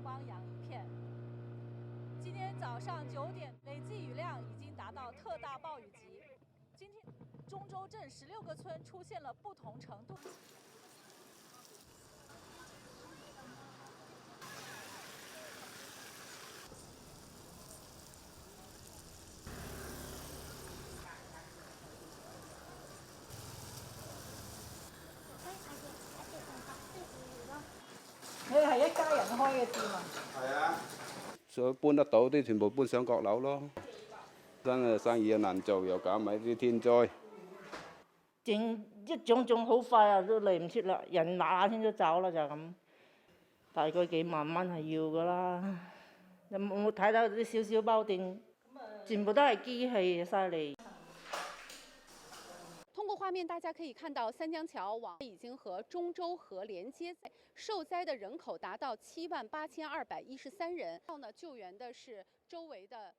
光洋一片。今天早上9点，累计雨量已经达到特大暴雨级。今天，中州镇16个村出现了不同程度。你係一家人開嘅店啊？係啊。所以搬得到啲全部搬上閣樓咯。真係生意又難做，又搞埋啲天災。一種好快啊，都嚟唔切啦，人嗱先都走啦，就咁。大概幾萬蚊係要噶啦。有冇睇到啲小包店，全部都係機器犀利。通过画面，大家可以看到三江桥网已经和中州河连接，受灾的人口达到78213人。救援的是周围的